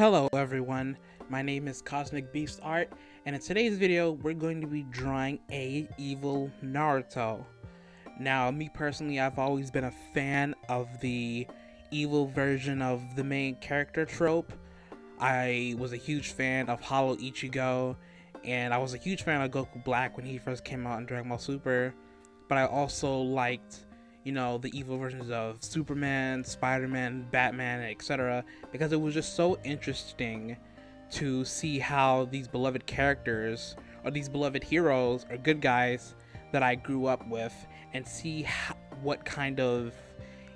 Hello everyone, my name is Cosmic Beast Art, and in today's video we're going to be drawing a evil Naruto. Now, me personally, I've always been a fan of the evil version of the main character trope. I was a huge fan of Hollow Ichigo, and I was a huge fan of Goku Black when he first came out in Dragon Ball Super, but I also liked the evil versions of Superman, Spider-Man, Batman, etc. because it was just so interesting to see how these beloved characters or these beloved heroes or good guys that I grew up with and see what kind of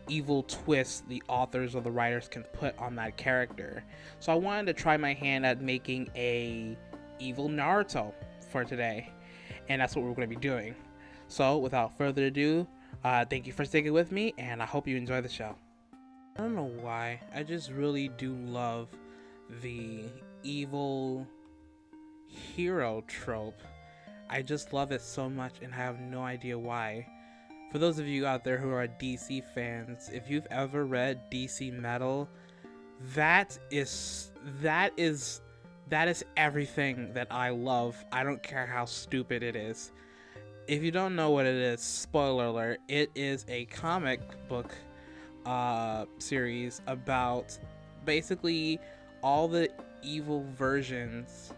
evil twists the authors or the writers can put on that character. So I wanted to try my hand at making a evil Naruto for today, and that's what we're going to be doing. So without further ado, thank you for sticking with me, and I hope you enjoy the show. I don't know why, I just really do love the evil hero trope. I just love it so much, and I have no idea why. For those of you out there who are DC fans, if you've ever read DC Metal, that is everything that I love. I don't care how stupid it is. If you don't know what it is, spoiler alert, it is a comic book series about basically all the evil versions,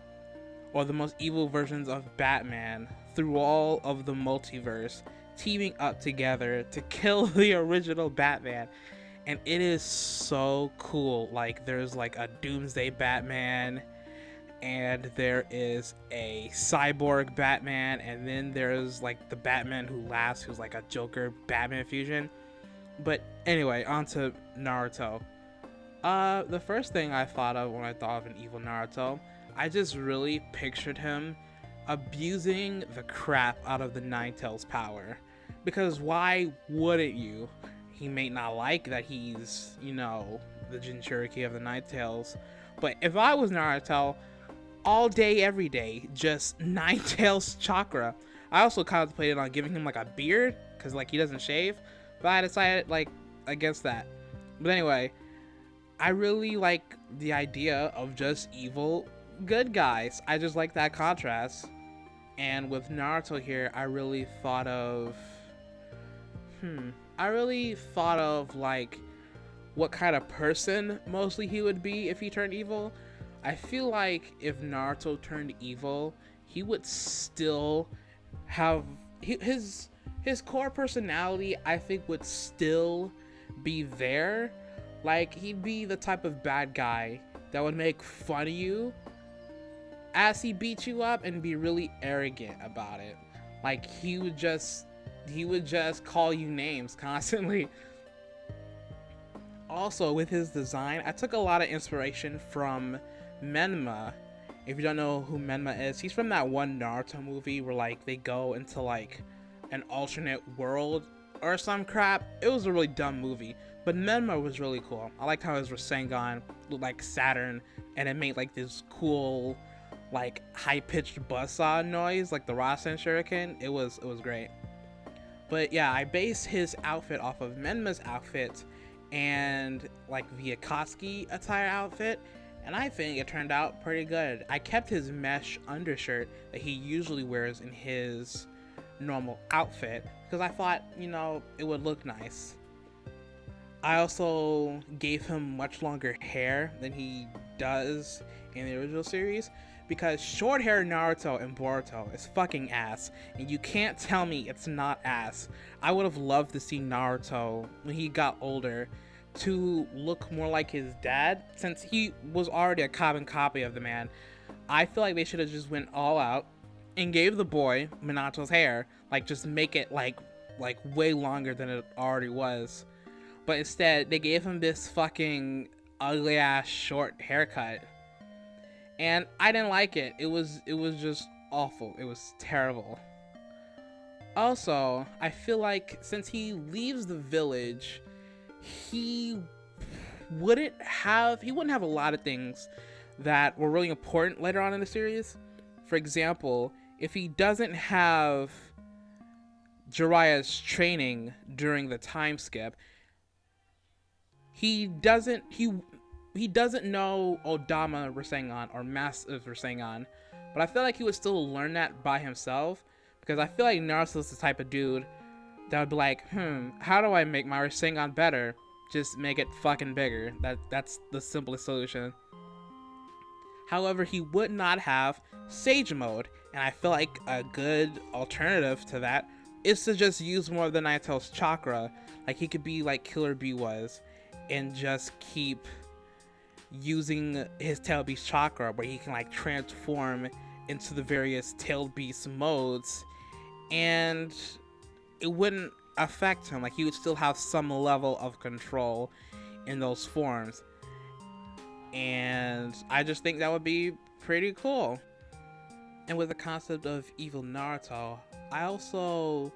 or the most evil versions of Batman through all of the multiverse, teaming up together to kill the original Batman. And it is so cool. Like, there's like a Doomsday Batman, and there is a cyborg Batman, and then there's like the Batman who laughs, who's like a Joker Batman fusion. But anyway, on to Naruto. The first thing I thought of when I thought of an evil Naruto, I just really pictured him abusing the crap out of the Nine Tails power. Because why wouldn't you? He may not like that he's, the Jinchuriki of the Nine Tails. But if I was Naruto, all day, every day, just Nine Tails chakra. I also contemplated on giving him like a beard, because like he doesn't shave, but I decided like against that. But anyway, I really like the idea of just evil good guys. I just like that contrast. And with Naruto here, I really thought of like what kind of person mostly he would be if he turned evil. I feel like if Naruto turned evil, he would still have his core personality, I think, would still be there. Like, he'd be the type of bad guy that would make fun of you as he beat you up and be really arrogant about it. Like, he would just call you names constantly. Also, with his design, I took a lot of inspiration from Menma. If you don't know who Menma is, he's from that one Naruto movie where like they go into like an alternate world or some crap. It was a really dumb movie, but Menma was really cool. I liked how his Rasengan looked like Saturn, and it made like this cool, like high-pitched buzzsaw noise, like the Rasen Shuriken. It was great. But yeah, I based his outfit off of Menma's outfit and like the Akatsuki attire outfit, and I think it turned out pretty good. I kept his mesh undershirt that he usually wears in his normal outfit because I thought, it would look nice. I also gave him much longer hair than he does in the original series, because short hair Naruto and Boruto is fucking ass, and you can't tell me it's not ass. I would have loved to see Naruto when he got older to look more like his dad, since he was already a carbon copy of the man. I feel like they should have just went all out and gave the boy Minato's hair, like just make it like way longer than it already was. But instead, they gave him this fucking ugly ass short haircut, and I didn't like it. It was just awful. It was terrible. Also, I feel like since he leaves the village, he wouldn't have a lot of things that were really important later on in the series. For example, if he doesn't have Jiraiya's training during the time skip, he he doesn't know Odama Rasengan or Massive Rasengan, but I feel like he would still learn that by himself, because I feel like Naruto's the type of dude that would be like, how do I make my Rasengan better? Just make it fucking bigger. That's the simplest solution. However, he would not have Sage Mode, and I feel like a good alternative to that is to just use more of the Nine Tails chakra. Like, he could be like Killer Bee was, and just keep using his Tail Beast chakra, where he can like transform into the various Tail Beast modes, and it wouldn't affect him. Like, he would still have some level of control in those forms, and I just think that would be pretty cool. And with the concept of evil Naruto, I also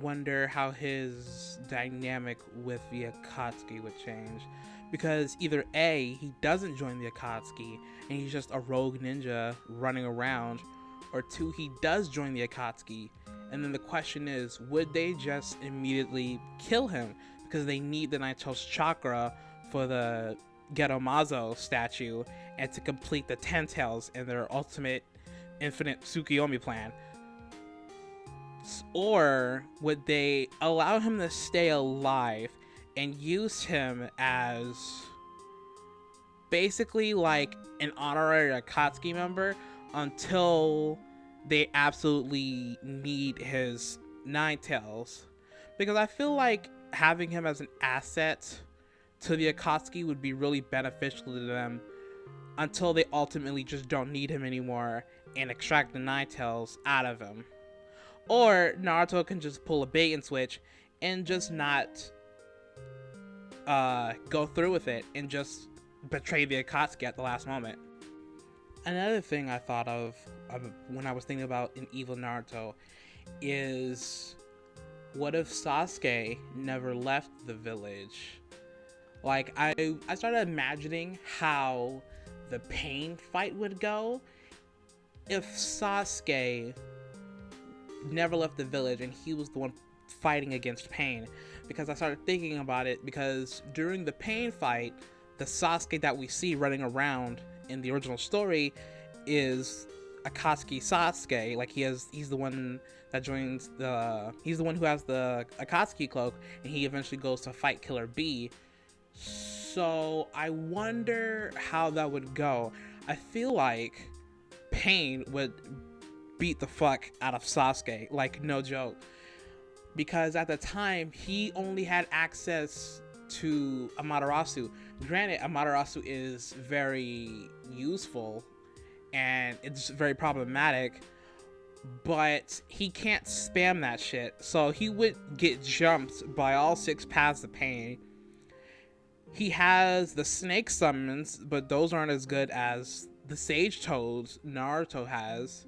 wonder how his dynamic with the Akatsuki would change, because either A, he doesn't join the Akatsuki and he's just a rogue ninja running around, or 2, he does join the Akatsuki, and then the question is, would they just immediately kill him because they need the Nine Tails chakra for the Geromazo statue and to complete the 10 Tails in their ultimate infinite Tsukiyomi plan? Or would they allow him to stay alive and use him as basically like an honorary Akatsuki member until they absolutely need his Nine Tails? Because I feel like having him as an asset to the Akatsuki would be really beneficial to them until they ultimately just don't need him anymore and extract the Nine Tails out of him. Or Naruto can just pull a bait and switch and just not go through with it and just betray the Akatsuki at the last moment. Another thing I thought of when I was thinking about an evil Naruto is, what if Sasuke never left the village? Like, I started imagining how the Pain fight would go if Sasuke never left the village and he was the one fighting against Pain. Because I started thinking about it, because during the Pain fight, the Sasuke that we see running around in the original story is Akatsuki Sasuke. Like, he's the one that joins he's the one who has the Akatsuki cloak, and he eventually goes to fight Killer Bee. So I wonder how that would go. I feel like Pain would beat the fuck out of Sasuke, like, no joke, because at the time he only had access to Amaterasu. Granted, Amaterasu is very useful and it's very problematic, but he can't spam that shit, so he would get jumped by all 6 paths of Pain. He has the snake summons, but those aren't as good as the Sage Toads Naruto has.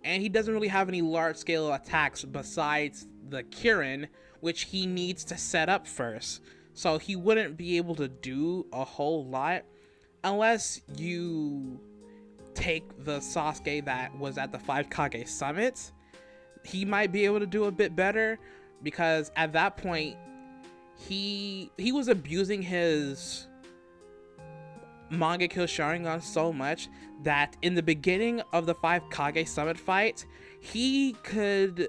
And he doesn't really have any large-scale attacks besides the Kirin, which he needs to set up first. So he wouldn't be able to do a whole lot unless you take the Sasuke that was at the 5 Kage Summit. He might be able to do a bit better, because at that point, he was abusing his Mangekyo Sharingan so much that in the beginning of the 5 Kage Summit fight, he could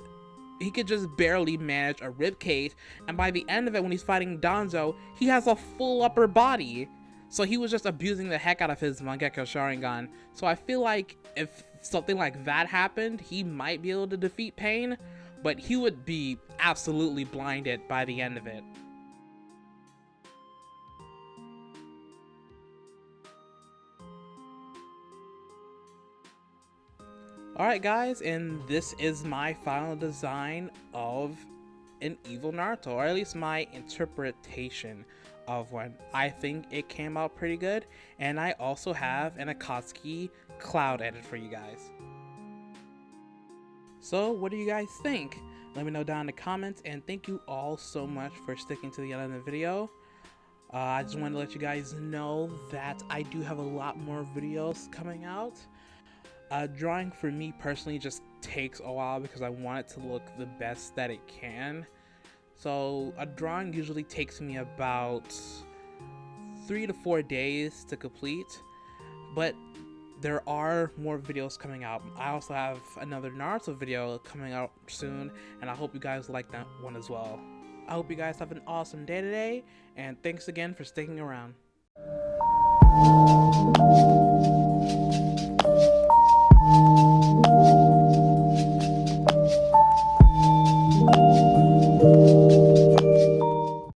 just barely manage a ribcage, and by the end of it, when he's fighting Danzo, he has a full upper body. So he was just abusing the heck out of his Mangekyo Sharingan. So I feel like if something like that happened, he might be able to defeat Pain, but he would be absolutely blinded by the end of it. Alright guys, and this is my final design of an evil Naruto, or at least my interpretation of one. I think it came out pretty good, and I also have an Akatsuki cloud edit for you guys. So what do you guys think? Let me know down in the comments, and thank you all so much for sticking to the end of the video. I just wanted to let you guys know that I do have a lot more videos coming out. Drawing for me personally just takes a while because I want it to look the best that it can. So a drawing usually takes me about 3 to 4 days to complete, but there are more videos coming out. I also have another Naruto video coming out soon, and I hope you guys like that one as well. I hope you guys have an awesome day today, and thanks again for sticking around.